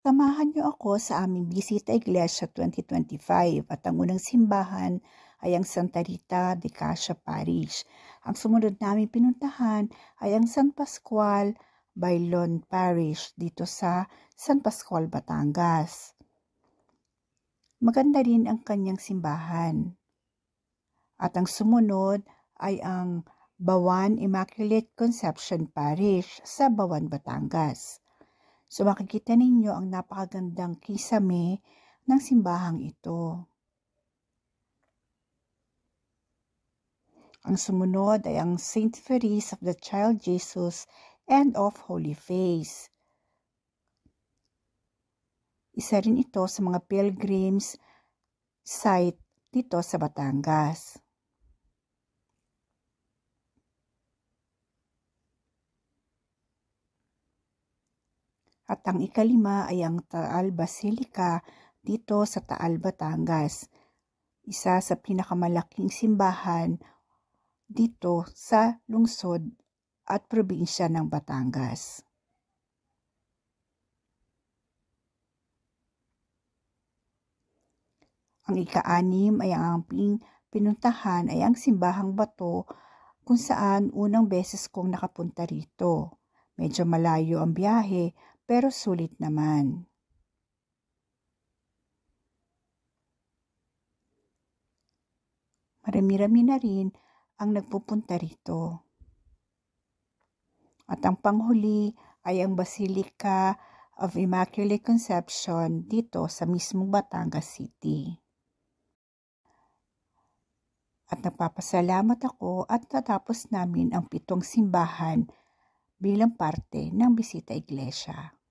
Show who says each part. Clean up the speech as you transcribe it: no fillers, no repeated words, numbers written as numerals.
Speaker 1: Samahan niyo ako sa aming bisita Iglesia 2025 at ang unang simbahan ay ang Santa Rita de Cassia Parish. Ang sumunod naming pinuntahan ay ang San Pascual Bailon Parish dito sa San Pascual, Batangas. Maganda rin ang kanyang simbahan. At ang sumunod ay ang Bawan Immaculate Conception Parish sa Bawan, Batangas. So makikita ninyo ang napakagandang kisame ng simbahang ito. Ang sumunod ay ang Saint Therese of the Child Jesus and of Holy Face. Isa rin ito sa mga pilgrims site dito sa Batangas. At ang ikalima ay ang Taal Basilica dito sa Taal, Batangas. Isa sa pinakamalaking simbahan dito sa lungsod at probinsya ng Batangas. Ang ika-anim ay ang amping pinuntahan ay ang Simbahang Bato kung saan unang beses kong nakapunta rito. Medyo malayo ang biyahe pero sulit naman. Marami-rami na rin ang nagpupunta rito. At ang panghuli ay ang Basilica of Immaculate Conception dito sa mismong Batangas City. At nagpapasalamat ako at natapos namin ang 7 simbahan bilang parte ng Bisita Iglesia.